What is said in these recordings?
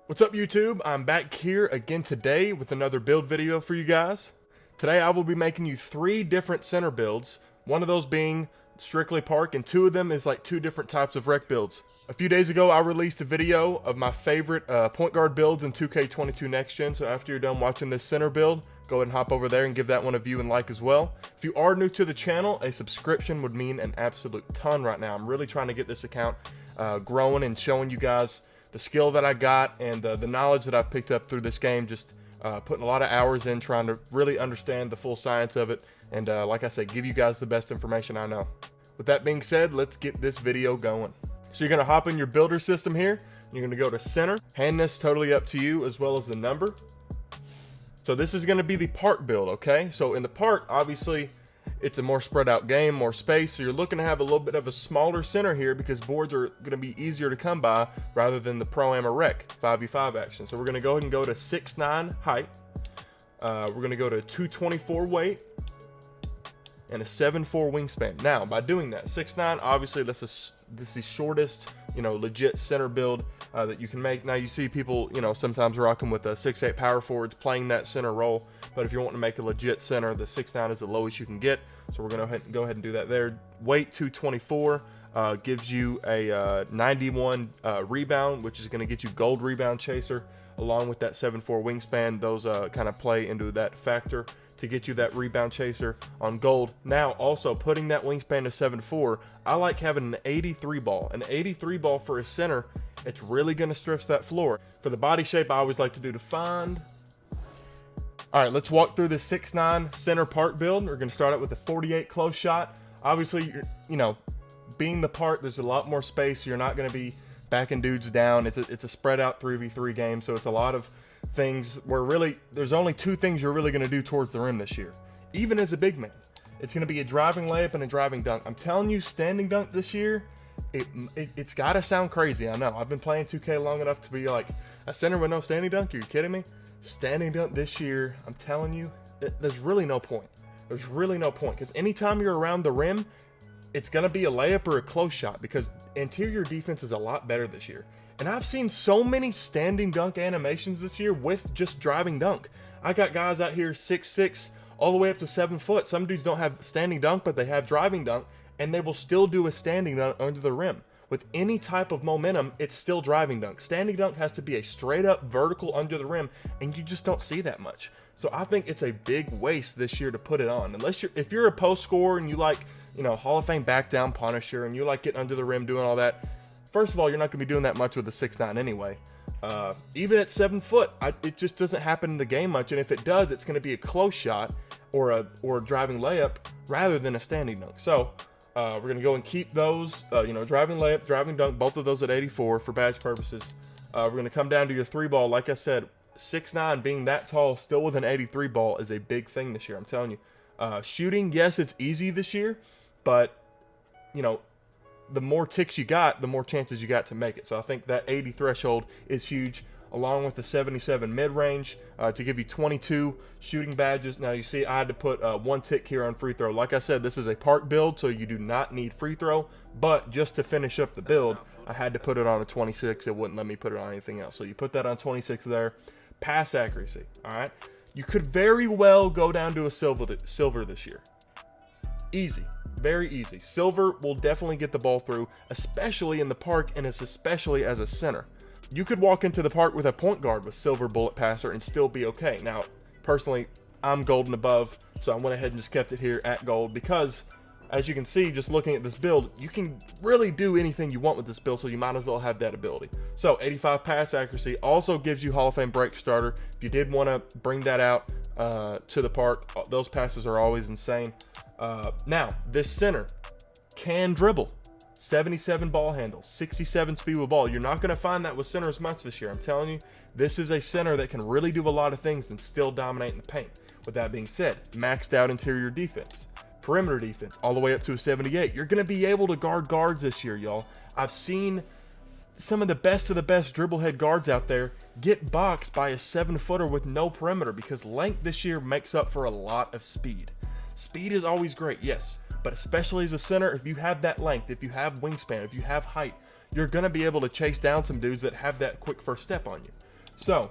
What's up YouTube? I'm back here again today with another build video for you guys. Today I will be making you 3 different center builds, one of those being strictly park and 2 of them is like 2 different types of rec builds. A few days ago I released a video of my favorite point guard builds in 2K22 Next Gen, so after you're done watching this center build, go ahead and hop over there and give that one a view and like as well. If you are new to the channel, a subscription would mean an absolute ton right now. I'm really trying to get this account growing and showing you guys the skill that I got and the knowledge that I've picked up through this game, just putting a lot of hours in trying to really understand the full science of it and like I said, give you guys the best information I know. With that being said, let's get this video going. So you're gonna hop in your builder system here, you're gonna go to center, hand this totally up to you as well as the number. So this is gonna be the park build, okay? So in the park, obviously, it's a more spread out game, more space, so you're looking to have a little bit of a smaller center here because boards are going to be easier to come by rather than the Pro-Am or Rec 5v5 action. So we're going to go ahead and go to 6'9" height. We're going to go to 224 weight and a 7'4" wingspan. Now, by doing that, 6'9", obviously this is the shortest, legit center build that you can make. Now you see people, sometimes rocking with 6'8" power forwards playing that center role. But if you're wanting to make a legit center, the 6'9" is the lowest you can get. So we're gonna go ahead and do that there. Weight 224 gives you a 91 rebound, which is gonna get you gold rebound chaser, along with that 7'4" wingspan. Those kind of play into that factor to get you that rebound chaser on gold. Now, also putting that wingspan to 7'4", I like having an 83 ball. An 83 ball for a center, it's really gonna stretch that floor. For the body shape, I always like to do defined. All right, let's walk through the 6'9" center park build. We're gonna start out with a 48 close shot. Obviously, being the park, there's a lot more space. You're not gonna be backing dudes down. It's a spread out 3v3 game, so it's a lot of things where really, there's only 2 things you're really gonna do towards the rim this year. Even as a big man, it's gonna be a driving layup and a driving dunk. I'm telling you, standing dunk this year, it's gotta sound crazy, I know. I've been playing 2K long enough to be like, a center with no standing dunk? Are you kidding me? Standing dunk this year, I'm telling you, there's really no point. There's really no point, because anytime you're around the rim, it's going to be a layup or a close shot, because interior defense is a lot better this year. And I've seen so many standing dunk animations this year with just driving dunk. I got guys out here 6'6", all the way up to 7 foot. Some dudes don't have standing dunk, but they have driving dunk, and they will still do a standing dunk under the rim. With any type of momentum, it's still driving dunk. Standing dunk has to be a straight up vertical under the rim, and you just don't see that much. So I think it's a big waste this year to put it on. If you're a post scorer and you like, Hall of Fame back down Punisher and you like getting under the rim doing all that, first of all, you're not gonna be doing that much with a 6'9" anyway. Even at 7 foot, it just doesn't happen in the game much, and if it does, it's gonna be a close shot or a driving layup rather than a standing dunk. So we're going to go and keep those, driving layup, driving dunk, both of those at 84 for badge purposes. We're going to come down to your 3 ball. Like I said, 6'9", being that tall, still with an 83 ball is a big thing this year, I'm telling you. Shooting, yes, it's easy this year, but, the more ticks you got, the more chances you got to make it. So I think that 80 threshold is huge, along with the 77 mid-range to give you 22 shooting badges. Now you see I had to put 1 tick here on free throw. Like I said, this is a park build, so you do not need free throw, but just to finish up the build, I had to put it on a 26. It wouldn't let me put it on anything else. So you put that on 26 there. Pass accuracy, all right? You could very well go down to a silver this year. Easy. Very easy. Silver will definitely get the ball through, especially in the park, and especially as a center. You could walk into the park with a point guard with silver bullet passer and still be okay. Now, personally, I'm gold and above, so I went ahead and just kept it here at gold because, as you can see, just looking at this build, you can really do anything you want with this build, so you might as well have that ability. So, 85 pass accuracy also gives you Hall of Fame break starter. If you did want to bring that out to the park, those passes are always insane. Now, this center can dribble. 77 ball handle, 67 speed with ball. You're not going to find that with centers much this year. I'm telling you, this is a center that can really do a lot of things and still dominate in the paint. With that being said, maxed out interior defense, perimeter defense, all the way up to a 78. You're going to be able to guard guards this year, y'all. I've seen some of the best dribble head guards out there get boxed by a 7-footer with no perimeter because length this year makes up for a lot of speed. Speed is always great, yes. But especially as a center, if you have that length, if you have wingspan, if you have height, you're going to be able to chase down some dudes that have that quick first step on you. So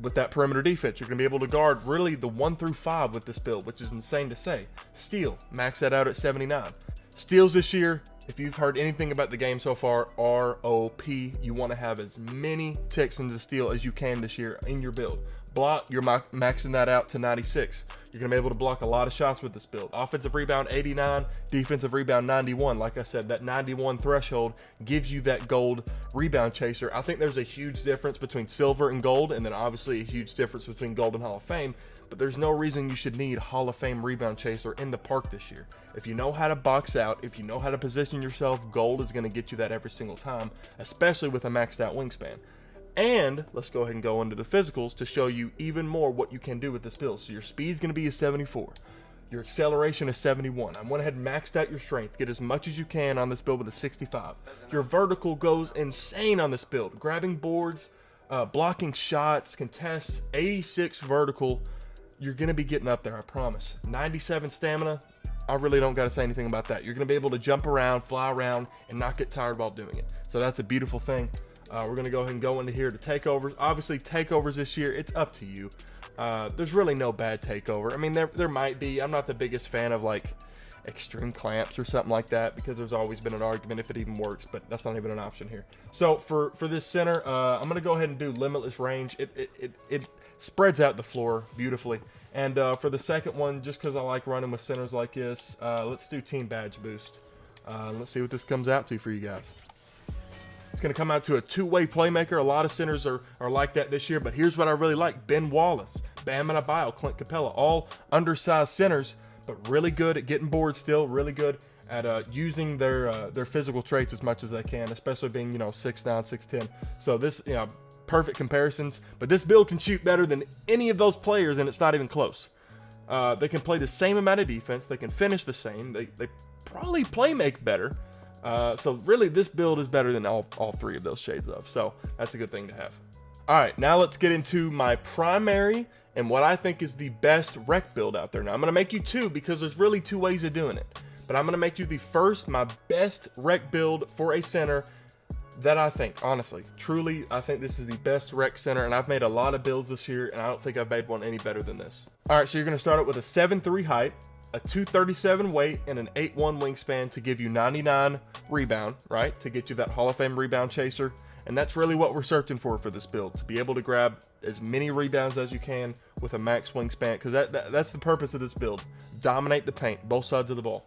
with that perimeter defense, you're going to be able to guard really the 1 through 5 with this build, which is insane to say. Steal, max that out at 79. Steals this year, if you've heard anything about the game so far, ROP. You want to have as many ticks into steal as you can this year in your build. Block, you're maxing that out to 96. You're going to be able to block a lot of shots with this build. Offensive rebound 89, defensive rebound 91. Like I said, that 91 threshold gives you that gold rebound chaser. I think there's a huge difference between silver and gold, and then obviously a huge difference between gold and Hall of Fame, but there's no reason you should need Hall of Fame rebound chaser in the park this year. If you know how to box out, if you know how to position yourself, gold is going to get you that every single time, especially with a maxed out wingspan. And let's go ahead and go into the physicals to show you even more what you can do with this build. So your speed is going to be a 74. Your acceleration is 71. I went ahead and maxed out your strength. Get as much as you can on this build with a 65. Your vertical goes insane on this build. Grabbing boards, blocking shots, contests, 86 vertical. You're going to be getting up there, I promise. 97 stamina. I really don't got to say anything about that. You're going to be able to jump around, fly around, and not get tired while doing it. So that's a beautiful thing. We're going to go ahead and go into here to takeovers. Obviously, takeovers this year, it's up to you. There's really no bad takeover. I mean, there might be. I'm not the biggest fan of, like, extreme clamps or something like that, because there's always been an argument if it even works, but that's not even an option here. So for this center, I'm going to go ahead and do limitless range. It spreads out the floor beautifully. And for the second one, just because I like running with centers like this, let's do team badge boost. Let's see what this comes out to for you guys. It's going to come out to a two-way playmaker. A lot of centers are like that this year, but here's what I really like. Ben Wallace, Bam Adebayo, Clint Capella, all undersized centers, but really good at getting boards still, really good at using their physical traits as much as they can, especially being, 6'9", 6'10". So this, perfect comparisons, but this build can shoot better than any of those players, and it's not even close. They can play the same amount of defense. They can finish the same. They probably play make better. So really, this build is better than all three of those shades of. So that's a good thing to have. All right, now let's get into my primary and what I think is the best rec build out there. Now I'm going to make you two because there's really two ways of doing it. But I'm going to make you the first, my best rec build for a center that I think, honestly, truly, I think this is the best rec center, and I've made a lot of builds this year, and I don't think I've made one any better than this. All right, so you're going to start it with a 7'3" height, a 237 weight, and an 8'1" wingspan to give you 99 rebound, right? To get you that Hall of Fame rebound chaser. And that's really what we're searching for this build, to be able to grab as many rebounds as you can with a max wingspan, because that's the purpose of this build. Dominate the paint, both sides of the ball.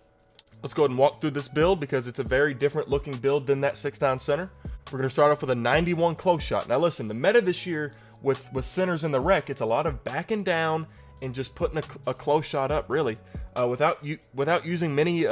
Let's go ahead and walk through this build because it's a very different looking build than that 6'9" center. We're going to start off with a 91 close shot. Now listen, the meta this year with centers in the rec, it's a lot of backing down and just putting a close shot up, really. Without using many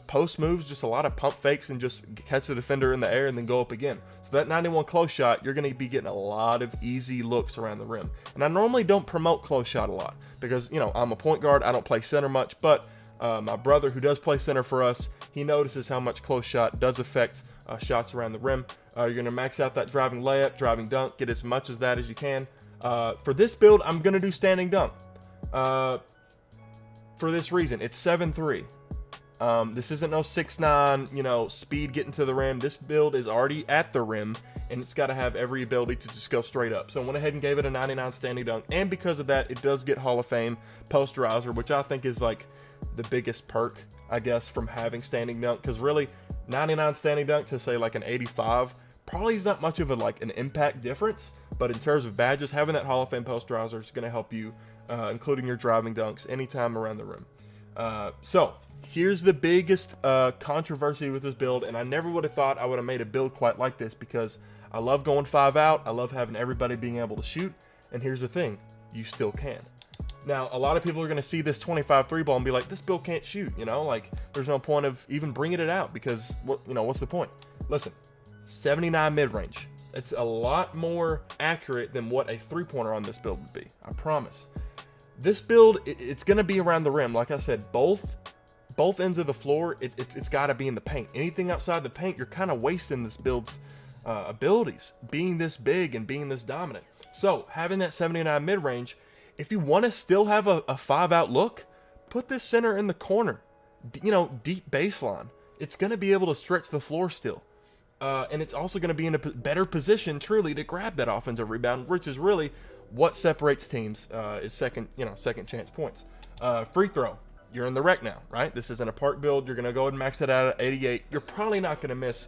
post moves, just a lot of pump fakes and just catch the defender in the air and then go up again. So that 91 close shot, you're going to be getting a lot of easy looks around the rim. And I normally don't promote close shot a lot because, I'm a point guard. I don't play center much, but my brother who does play center for us, he notices how much close shot does affect shots around the rim. You're going to max out that driving layup, driving dunk, get as much as that as you can. For this build, I'm going to do standing dunk. For this reason, it's 7'3". This isn't no 6'9", speed getting to the rim. This build is already at the rim, and it's got to have every ability to just go straight up. So I went ahead and gave it a 99 standing dunk, and because of that, it does get Hall of Fame posterizer, which I think is like the biggest perk, I guess, from having standing dunk, because really 99 standing dunk to say like an 85 probably is not much of an impact difference, but in terms of badges, having that Hall of Fame posterizer is going to help you, including your driving dunks anytime around the rim. So here's the biggest controversy with this build, and I never would have thought I would have made a build quite like this because I love going 5 out. I love having everybody being able to shoot, and here's the thing, you still can. Now, a lot of people are going to see this 25 3-ball and be like, this build can't shoot, like there's no point of even bringing it out because, what's the point? Listen, 79 mid-range. It's a lot more accurate than what a three-pointer on this build would be, I promise. This build, it's going to be around the rim. Like I said, both ends of the floor, it's got to be in the paint. Anything outside the paint, you're kind of wasting this build's abilities, being this big and being this dominant. So, having that 79 mid-range, if you want to still have a 5-out look, put this center in the corner, deep baseline. It's going to be able to stretch the floor still. And it's also going to be in a better position, truly, to grab that offensive rebound, which is really what separates teams. Is second chance points. Free throw. You're in the rec now, right? This isn't a park build. You're going to go ahead and max it out at 88. You're probably not going to miss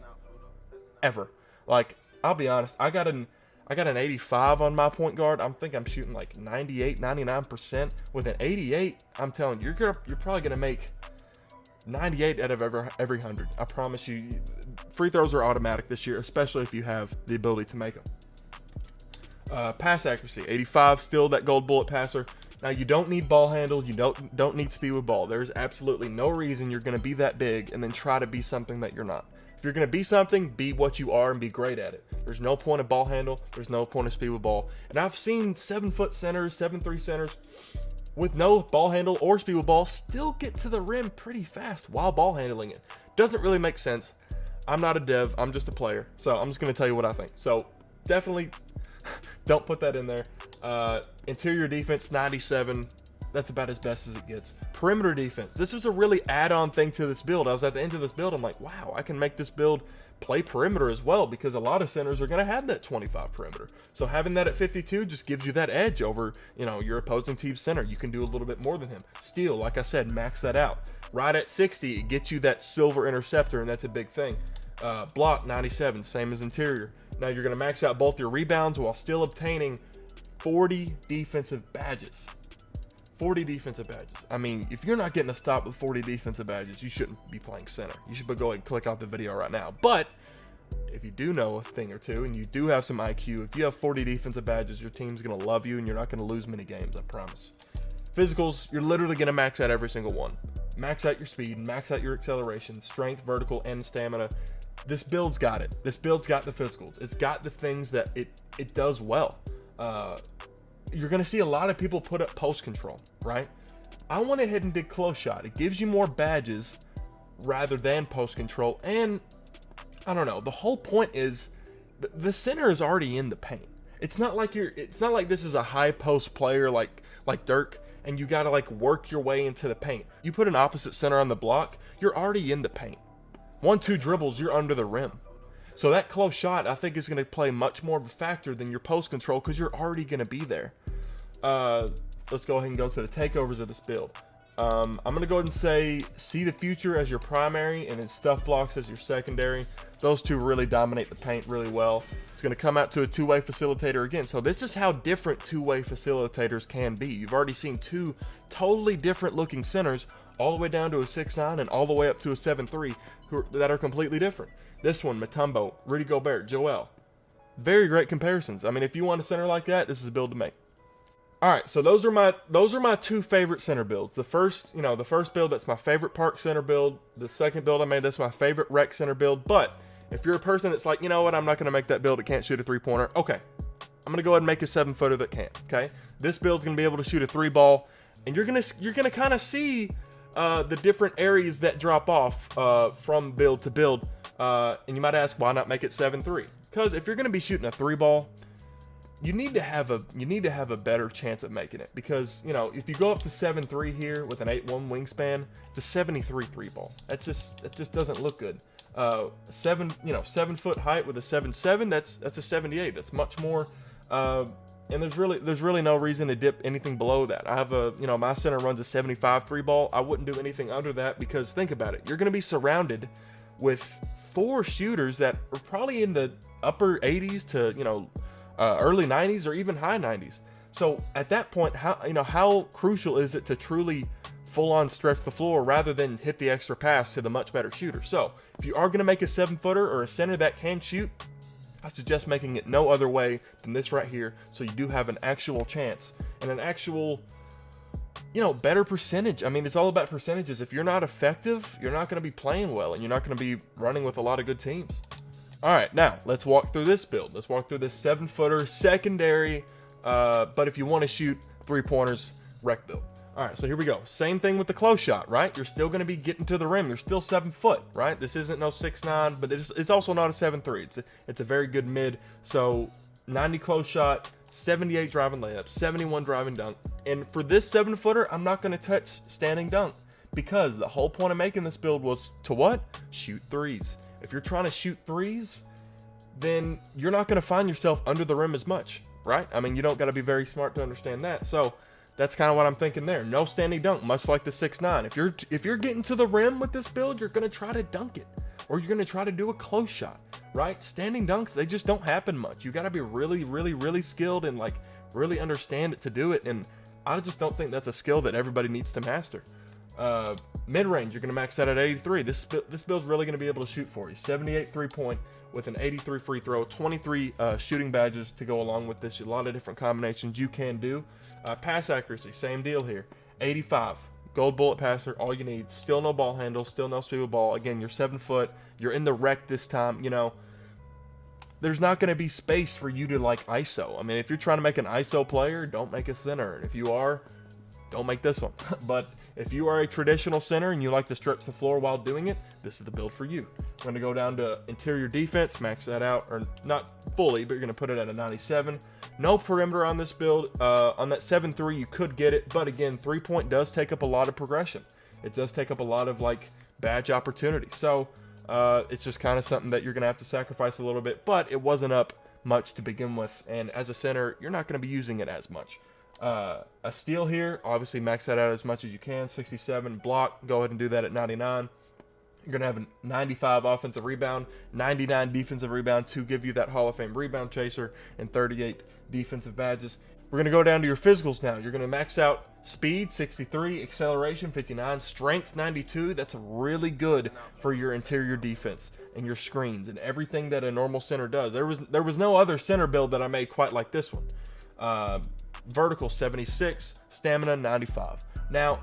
ever. Like, I'll be honest, I got an 85 on my point guard. I'm shooting like 98, 99%. With an 88, I'm telling you, you're probably going to make 98 out of every 100. I promise you. Free throws are automatic this year, especially if you have the ability to make them. Pass accuracy, 85, still that gold bullet passer. Now, you don't need ball handle. You don't need speed with ball. There's absolutely no reason you're going to be that big and then try to be something that you're not. If you're going to be something, be what you are and be great at it. There's no point of ball handle. There's no point of speed with ball. And I've seen 7-foot centers, 7'3" centers with no ball handle or speed with ball still get to the rim pretty fast while ball handling it. Doesn't really make sense. I'm not a dev. I'm just a player. So I'm just going to tell you what I think. So definitely don't put that in there. Interior defense, 97. That's about as best as it gets. Perimeter defense. This was a really add-on thing to this build. I was at the end of this build. I'm like, wow, I can make this build play perimeter as well, because a lot of centers are going to have that 25 perimeter. So having that at 52 just gives you that edge over, your opposing team's center. You can do a little bit more than him. Steal, like I said, max that out. Right at 60, it gets you that silver interceptor, and that's a big thing. Block, 97, same as interior. Now you're going to max out both your rebounds while still obtaining 40 defensive badges. 40 defensive badges. I mean, if you're not getting a stop with 40 defensive badges, you shouldn't be playing center. You should go ahead and click off the video right now. But if you do know a thing or two and you do have some IQ, if you have 40 defensive badges, your team's going to love you and you're not going to lose many games, I promise. Physicals, you're literally going to max out every single one. Max out your speed, max out your acceleration, strength, vertical, and stamina. This build's got it. This build's got the physicals. It's got the things that it does well. You're going to see a lot of people put up post control, right? I went ahead and did close shot. It gives you more badges rather than post control. And I don't know. The whole point is the center is already in the paint. It's not like this is a high post player like Dirk, and you got to like work your way into the paint. You put an opposite center on the block, you're already in the paint. 1-2 dribbles, you're under the rim. So that close shot, I think, is going to play much more of a factor than your post control, because you're already going to be there. Let's go ahead and go to the takeovers of this build. I'm going to go ahead and say, see the future as your primary and then stuff blocks as your secondary. Those two really dominate the paint really well. It's going to come out to a two-way facilitator again. So this is how different two-way facilitators can be. You've already seen two totally different looking centers, all the way down to a 6'9" and all the way up to a 7'3", that are completely different. This one, Mutombo, Rudy Gobert, Joel. Very great comparisons. I mean, if you want a center like that, this is a build to make. All right, so those are my two favorite center builds. The first build, that's my favorite park center build. The second build I made, that's my favorite rec center build. But if you're a person that's like, you know what, I'm not going to make that build, it can't shoot a three-pointer. Okay, I'm going to go ahead and make a 7-footer that can. Okay, this build's going to be able to shoot a 3-ball, and you're gonna kind of see the different areas that drop off from build to build. And you might ask, why not make it 7-3? Because if you're going to be shooting a 3-ball, you need to have a better chance of making it. Because, if you go up to 7-3 here with an 8'1" wingspan, it's a 73 3-ball. That just doesn't look good. 7-foot height with a 7'7", that's a 78. That's much more. And there's really no reason to dip anything below that. I have my center runs a 75 3-ball. I wouldn't do anything under that, because think about it. You're going to be surrounded with 4 shooters that are probably in the upper 80s to, early 90s or even high 90s. So at that point, how crucial is it to truly full-on stretch the floor rather than hit the extra pass to the much better shooter? So if you are going to make a 7-footer or a center that can shoot, I suggest making it no other way than this right here, so you do have an actual chance and an actual, better percentage. I mean, it's all about percentages. If you're not effective, you're not going to be playing well, and you're not going to be running with a lot of good teams. All right, now let's walk through this build. Let's walk through this 7-footer secondary, but if you want to shoot 3-pointers, rec build. All right, so here we go. Same thing with the close shot, right? You're still going to be getting to the rim. You're still 7 foot, right? This isn't no 6'9", but it's also not a 7'3". It's a very good mid. So 90 close shot, 78 driving layup, 71 driving dunk. And for this 7-footer, I'm not going to touch standing dunk, because the whole point of making this build was to what? Shoot threes. If you're trying to shoot threes, then you're not going to find yourself under the rim as much, right? I mean, you don't got to be very smart to understand that. So that's kind of what I'm thinking there. No standing dunk, much like the 6'9". If you're getting to the rim with this build, you're going to try to dunk it, or you're going to try to do a close shot, right? Standing dunks, they just don't happen much. You got to be really, really, really skilled and like really understand it to do it. And I just don't think that's a skill that everybody needs to master. Mid-range, you're going to max that at 83. This build's really going to be able to shoot for you. 78 3-point with an 83 free throw, 23 shooting badges to go along with this. A lot of different combinations you can do. Pass accuracy, same deal here. 85. Gold bullet passer, all you need. Still no ball handle, still no speed with ball. Again, you're 7 foot. You're in the rec this time. You know, there's not going to be space for you to like ISO. I mean, if you're trying to make an ISO player, don't make a center. And if you are, don't make this one. But if you are a traditional center and you like to stretch the floor while doing it, this is the build for you. We're going to go down to interior defense, max that out, or not fully, but you're going to put it at a 97. No perimeter on this build. On that 7-3, you could get it, but again, 3-point does take up a lot of progression. It does take up a lot of like badge opportunity. So it's just kind of something that you're going to have to sacrifice a little bit, but it wasn't up much to begin with, and as a center, you're not going to be using it as much. A steal here, obviously max that out as much as you can. 67 block, go ahead and do that at 99. You're going to have a 95 offensive rebound, 99 defensive rebound to give you that Hall of Fame rebound chaser, and 38 defensive badges. We're going to go down to your physicals now. You're going to max out speed, 63, acceleration, 59, strength, 92. That's really good for your interior defense and your screens and everything that a normal center does. There was no other center build that I made quite like this one. Vertical, 76, stamina, 95. Now,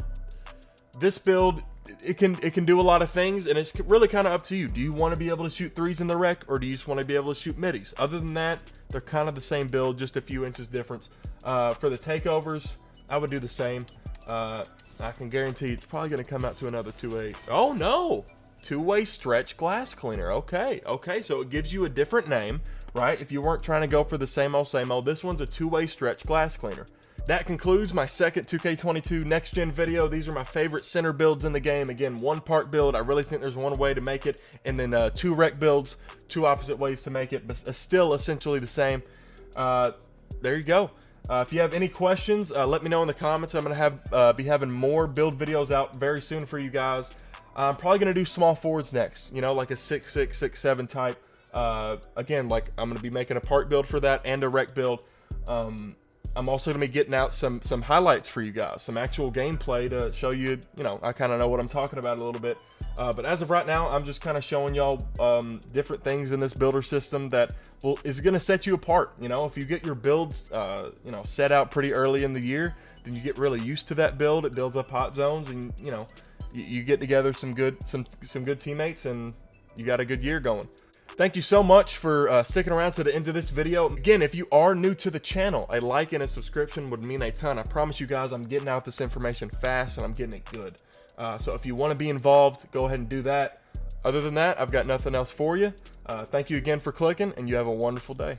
this build, it can do a lot of things, and it's really kind of up to you. Do you want to be able to shoot threes in the rec, or do you just want to be able to shoot middies? Other than that, they're kind of the same build, just a few inches difference. For the takeovers, I would do the same. I can guarantee it's probably going to come out to another 2-way. Oh no, 2-way stretch glass cleaner. Okay, so it gives you a different name, right? If you weren't trying to go for the same old, this one's a 2-way stretch glass cleaner. That concludes my second 2K22 Next Gen video. These are my favorite center builds in the game. Again, 1 park build. I really think there's 1 way to make it, and then 2 rec builds, 2 opposite ways to make it, but still essentially the same. There you go. If you have any questions, let me know in the comments. I'm gonna be having more build videos out very soon for you guys. I'm probably gonna do small forwards next. You know, like a 6'6", 6'7" type. Again, like I'm gonna be making a park build for that and a rec build. I'm also going to be getting out some highlights for you guys, some actual gameplay to show you, I kind of know what I'm talking about a little bit. But as of right now, I'm just kind of showing y'all different things in this builder system that is going to set you apart. If you get your builds, set out pretty early in the year, then you get really used to that build. It builds up hot zones, and you get together some good teammates, and you got a good year going. Thank you so much for sticking around to the end of this video. Again, if you are new to the channel, a like and a subscription would mean a ton. I promise you guys, I'm getting out this information fast, and I'm getting it good. So if you want to be involved, go ahead and do that. Other than that, I've got nothing else for you. Thank you again for clicking, and you have a wonderful day.